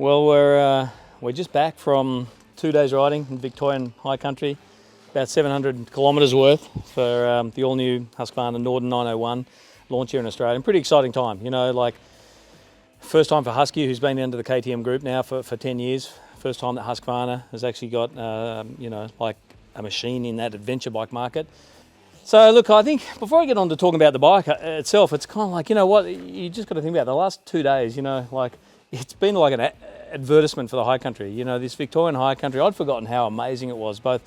Well, we're just back from 2 days riding in Victorian high country, about 700 kilometres worth for the all-new Husqvarna Norden 901 launch here in Australia. And pretty exciting time, you know, like first time for Husky, who's been into the KTM group now for 10 years. First time that Husqvarna has actually got, you know, like a machine in that adventure bike market. So look, I think before I get on to talking about the bike itself, it's kind of like, you know what, you just got to think about the last 2 days, you know, like it's been like an advertisement for the high country. You know, this Victorian high country, I'd forgotten how amazing it was, both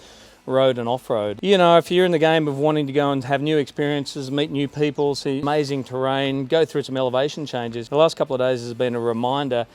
road and off-road. You know, if you're in the game of wanting to go and have new experiences, meet new people, see amazing terrain, go through some elevation changes, the last couple of days has been a reminder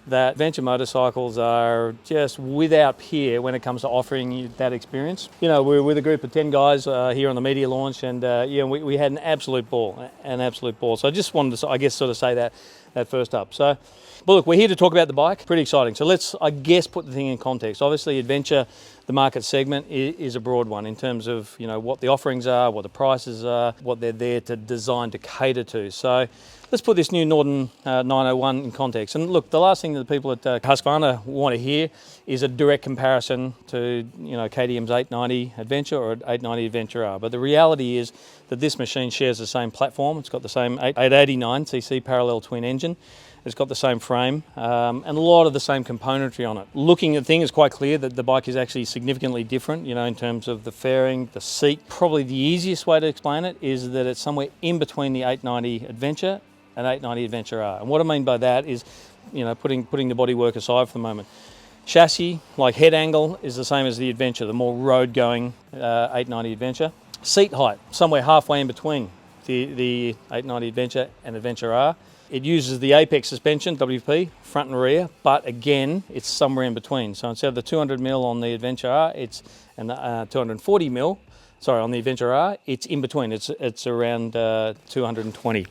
that adventure motorcycles are just without peer when it comes to offering you that experience. You know, we're with a group of 10 guys here on the media launch, and yeah, we had an absolute ball. So I just wanted to, I guess, sort of say that first up. So, but look, we're here to talk about the bike. Pretty exciting. So let's, I guess, put the thing in context. Obviously, adventure, the market segment is a broad one in terms of, you know, what the offerings are, what the prices are, what they're there to design to cater to. So let's put this new Norden 901 in context. And look, the last thing that the people at Husqvarna want to hear is a direct comparison to, you know, KTM's 890 Adventure or 890 Adventure R. But the reality is that this machine shares the same platform. It's got the same 889cc parallel twin engine. It's got the same frame and a lot of the same componentry on it. Looking at the thing, it's quite clear that the bike is actually significantly different, you know, in terms of the fairing, the seat. Probably the easiest way to explain it is that it's somewhere in between the 890 Adventure and 890 Adventure R. And what I mean by that is, you know, putting the bodywork aside for the moment. Chassis, like head angle, is the same as the Adventure, the more road-going 890 Adventure. Seat height, somewhere halfway in between the 890 Adventure and Adventure R. It uses the Apex suspension, WP, front and rear, but again, it's somewhere in between. So instead of the 200mm on the Adventure R, it's 240mm, sorry, on the Adventure R, it's in between. It's around 220.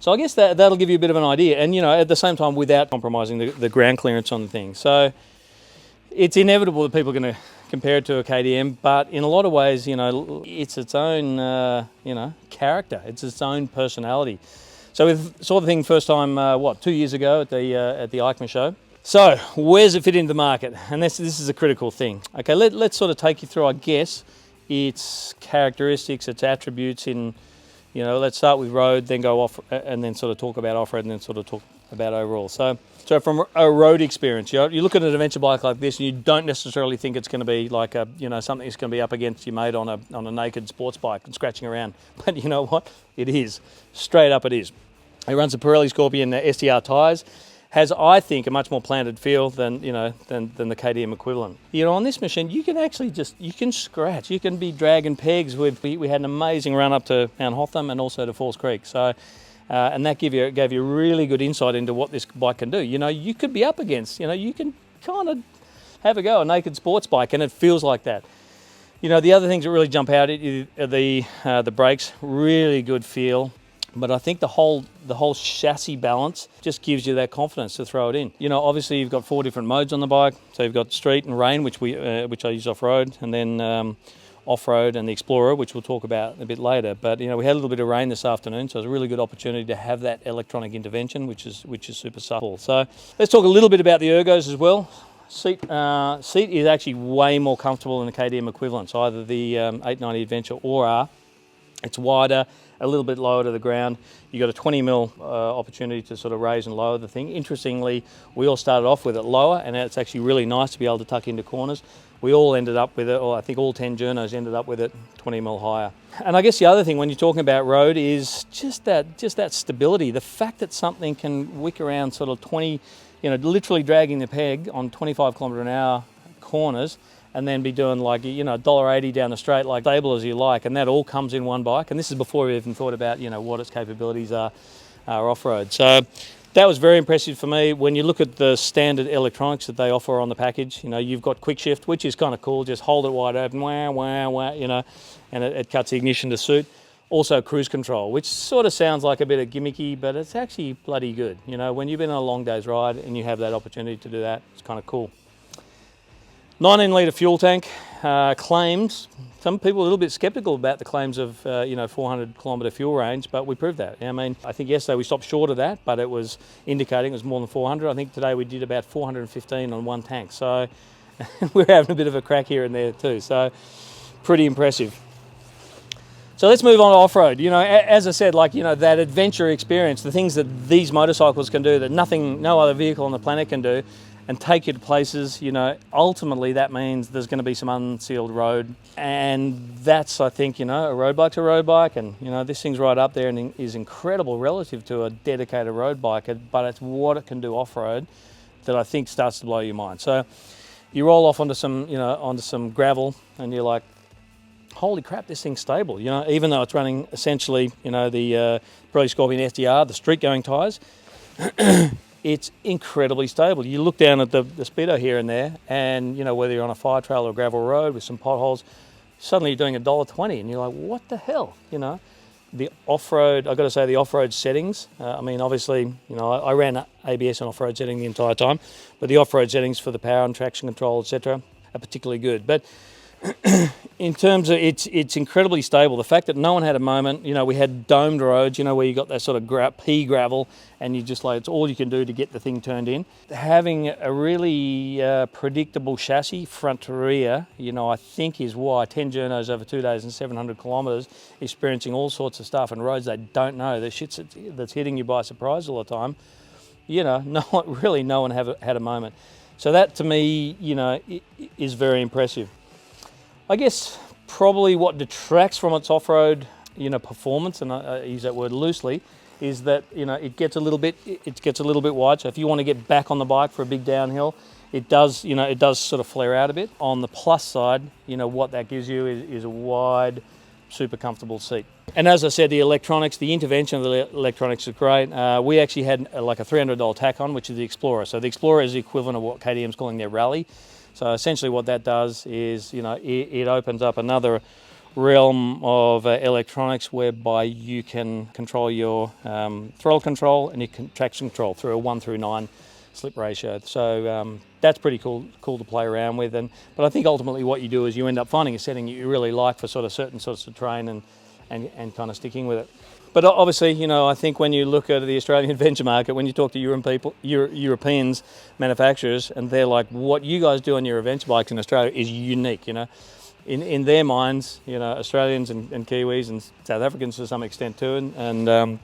So I guess that'll give you a bit of an idea, and you know, at the same time, without compromising the ground clearance on the thing. So it's inevitable that people are going to compare it to a KTM, but in a lot of ways, you know, it's its own, you know, character. It's its own personality. So we saw the thing first time, 2 years ago at the EICMA show. So where does it fit into the market? And this is a critical thing. Okay, let's sort of take you through, I guess, its characteristics, its attributes in, you know, let's start with road, then go off, and then sort of talk about off-road, and then sort of talk about overall. So from a road experience, you look at an adventure bike like this, and you don't necessarily think it's going to be like a, you know, something that's going to be up against your mate on a naked sports bike and scratching around. But you know what? It is. Straight up, it is. It runs the Pirelli Scorpion STR tyres. Has, I think, a much more planted feel than, you know, than the KTM equivalent. You know, on this machine, you can actually you can scratch. You can be dragging pegs. We had an amazing run up to Mount Hotham and also to Falls Creek. So, and that gave you really good insight into what this bike can do. You know, you could be up against, you know, you can kind of have a go, a naked sports bike, and it feels like that. You know, the other things that really jump out are the brakes, really good feel. But I think the whole chassis balance just gives you that confidence to throw it in. You know, obviously you've got 4 different modes on the bike. So you've got street and rain, which I use off-road, and then off-road and the Explorer, which we'll talk about a bit later. But you know, we had a little bit of rain this afternoon, so it was a really good opportunity to have that electronic intervention, which is super supple. So let's talk a little bit about the ergos as well. Seat is actually way more comfortable than the KTM equivalent. So either the 890 Adventure or R. It's wider, a little bit lower to the ground. You got a 20mm opportunity to sort of raise and lower the thing. Interestingly, we all started off with it lower, and it's actually really nice to be able to tuck into corners. We all ended up with it, or I think all 10 journos ended up with it 20mm higher. And I guess the other thing when you're talking about road is just that stability. The fact that something can wick around sort of 20, you know, literally dragging the peg on 25 km/h corners, and then be doing like, you know, $1.80 down the straight, like stable as you like, and that all comes in one bike. And this is before we even thought about, you know, what its capabilities are off-road. So that was very impressive for me. When you look at the standard electronics that they offer on the package, you know, you've got quick shift, which is kind of cool. Just hold it wide open, wah, wah, wah, you know, and it cuts the ignition to suit. Also cruise control, which sort of sounds like a bit of gimmicky, but it's actually bloody good. You know, when you've been on a long day's ride and you have that opportunity to do that, it's kind of cool. 19 litre fuel tank, claims. Some people are a little bit sceptical about the claims of 400 kilometre fuel range, but we proved that. I mean, I think yesterday we stopped short of that, but it was indicating it was more than 400. I think today we did about 415 on one tank. So we're having a bit of a crack here and there too. So pretty impressive. So let's move on to off-road. As I said, that adventure experience, the things that these motorcycles can do that no other vehicle on the planet can do, and take you to places, ultimately that means there's going to be some unsealed road. And that's, I think, a road bike's a road bike, and, this thing's right up there and is incredible relative to a dedicated road bike, but it's what it can do off-road that I think starts to blow your mind. So you roll off onto some gravel and you're like, holy crap, this thing's stable. Even though it's running essentially, the Pirelli Scorpion SDR, the street-going tyres, it's incredibly stable. You look down at the speedo here and there, and whether you're on a fire trail or gravel road with some potholes, suddenly you're doing $1.20, and you're like, what the hell? The off-road, I've got to say, the off-road settings. Obviously, I ran ABS on off-road setting the entire time, but the off-road settings for the power and traction control, etc., are particularly good. But in terms of it's incredibly stable. The fact that no one had a moment, we had domed roads, where you got that sort of pea gravel, and you just it's all you can do to get the thing turned in. Having a really predictable chassis, front to rear, I think is why 10 journos over 2 days and 700 kilometres, experiencing all sorts of stuff and roads they don't know, the shit that's hitting you by surprise all the time. No one had a moment. So that to me, is very impressive. I guess probably what detracts from its off-road, performance, and I use that word loosely, is that it gets a little bit wide. So if you want to get back on the bike for a big downhill, it does sort of flare out a bit. On the plus side, what that gives you is a wide, super comfortable seat. And as I said, the electronics, the intervention of the electronics is great. We actually had like a $300 tack on, which is the Explorer. So the Explorer is the equivalent of what KTM's calling their Rally. So essentially what that does is, it opens up another realm of electronics whereby you can control your throttle control and your traction control through a 1 through 9 slip ratio. So that's pretty cool to play around with. But I think ultimately what you do is you end up finding a setting you really like for sort of certain sorts of terrain and kind of sticking with it. But obviously, I think when you look at the Australian adventure market, when you talk to Europeans, manufacturers, and they're like, what you guys do on your adventure bikes in Australia is unique, In their minds, Australians and Kiwis and South Africans to some extent too, and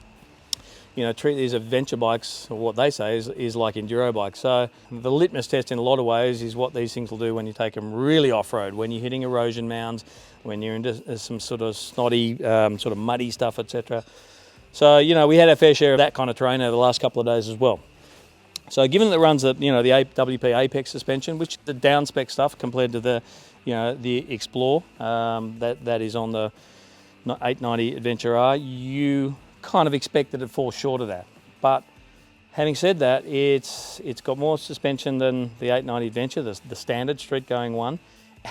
treat these adventure bikes, or what they say is like enduro bikes. So the litmus test in a lot of ways is what these things will do when you take them really off-road, when you're hitting erosion mounds, when you're into some sort of snotty, sort of muddy stuff, etc. So, we had our fair share of that kind of terrain over the last couple of days as well. So given that it runs the WP Apex suspension, which is the down spec stuff compared to the Explore, that is on the 890 Adventure R, you kind of expect that it falls short of that. But having said that, it's got more suspension than the 890 Adventure, the standard street going one,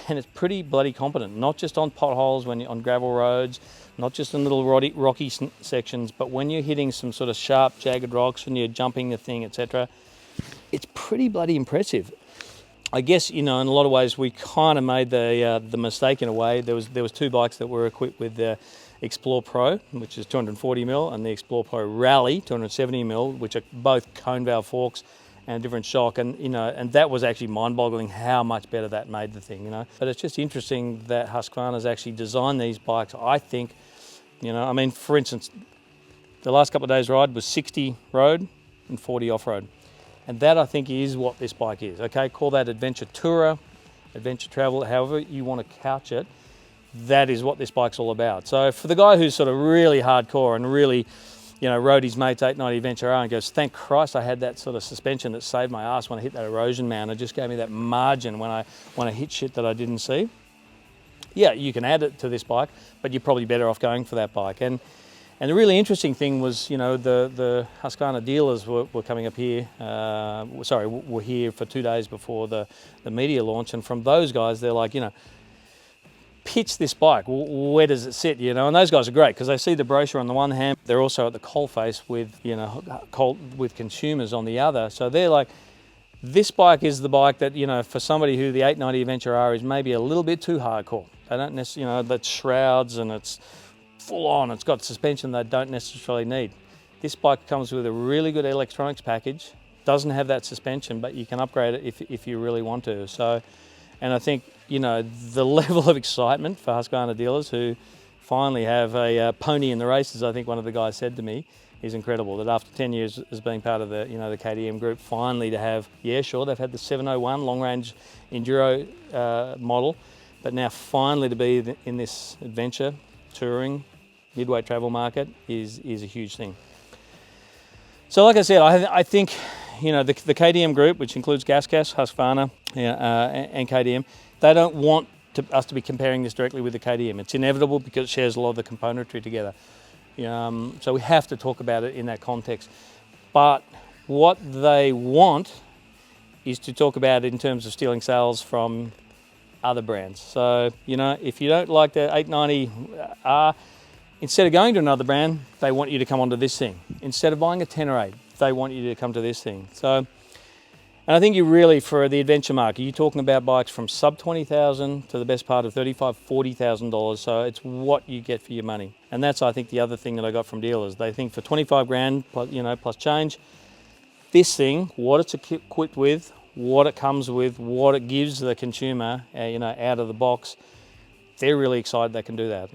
and it's pretty bloody competent, not just on potholes, when you're on gravel roads, not just in little rocky sections, but when you're hitting some sort of sharp, jagged rocks and you're jumping the thing, etc. It's pretty bloody impressive. I guess, in a lot of ways, we kind of made the mistake in a way. There was two bikes that were equipped with the Explore Pro, which is 240mm, and the Explore Pro Rally, 270mm, which are both cone valve forks and a different shock, and and that was actually mind-boggling how much better that made the thing, But it's just interesting that Husqvarna's actually designed these bikes. I think, for instance, the last couple of days' ride was 60 road and 40 off-road, and that I think is what this bike is. Okay, call that adventure tourer, adventure travel, however you want to couch it. That is what this bike's all about. So for the guy who's sort of really hardcore and really, rode his mate's 890 Adventure R and goes, thank Christ I had that sort of suspension that saved my ass when I hit that erosion mound. It just gave me that margin when I hit shit that I didn't see. Yeah, you can add it to this bike, but you're probably better off going for that bike. And the really interesting thing was, the Husqvarna dealers were coming up here, were here for 2 days before the media launch, and from those guys, they're like, pitch this bike, where does it sit, and those guys are great because they see the brochure on the one hand, they're also at the coalface with, with consumers on the other, so they're like, This bike is the bike that, you know, for somebody who the 890 Adventure R is maybe a little bit too hardcore. They don't necessarily, you know, that's shrouds and it's full on, it's got suspension they don't necessarily need. This bike comes with a really good electronics package, doesn't have that suspension, but you can upgrade it if you really want to. So, and I think, you know, the level of excitement for Husqvarna dealers who finally have a pony in the races, I think one of the guys said to me, is incredible. That after 10 years as being part of the, you know, the KTM group, finally to have, yeah, sure, they've had the 701 long-range enduro model, but now finally to be in this adventure, touring, midweight travel market is a huge thing. So like I said, I think, you know, the KTM group, which includes GasGas, Husqvarna, and KTM, they don't want us to be comparing this directly with the KTM. It's inevitable because it shares a lot of the componentry together. So we have to talk about it in that context. But what they want is to talk about it in terms of stealing sales from other brands. So, you know, if you don't like the 890R, instead of going to another brand, they want you to come onto this thing. Instead of buying a 10 or 8, they want you to come to this thing. So, and I think you really, for the adventure market, you're talking about bikes from sub $20,000 to the best part of $35,000, $40,000. So it's what you get for your money. And that's, I think, the other thing that I got from dealers. They think for 25 grand, plus, you know, plus change, this thing, what it's equipped with, what it comes with, what it gives the consumer, you know, out of the box, they're really excited they can do that.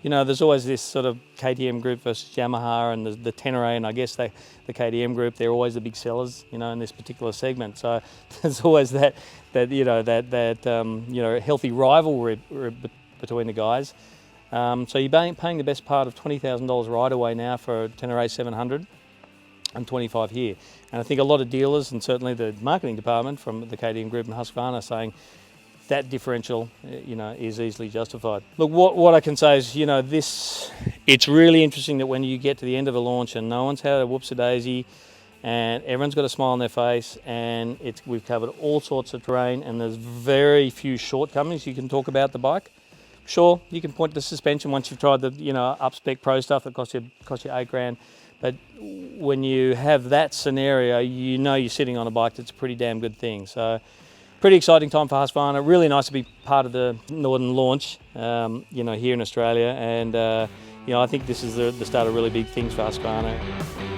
You know, there's always this sort of KTM group versus Yamaha and the Tenere, and I guess the KTM group, they're always the big sellers, you know, in this particular segment. So there's always that you know, healthy rivalry between the guys. So you're paying the best part of $20,000 right away now for a Tenere 700 and 25 here. And I think a lot of dealers and certainly the marketing department from the KTM group and Husqvarna are saying, that differential, you know, is easily justified. Look, what I can say is, you know, it's really interesting that when you get to the end of a launch and no one's had a whoops-a-daisy and everyone's got a smile on their face and we've covered all sorts of terrain and there's very few shortcomings you can talk about the bike. Sure, you can point to the suspension once you've tried the, you know, up-spec pro stuff that cost you $8 grand. But when you have that scenario, you know you're sitting on a bike that's a pretty damn good thing. So, pretty exciting time for Husqvarna. Really nice to be part of the Norden launch, you know, here in Australia. And, you know, I think this is the start of really big things for Husqvarna.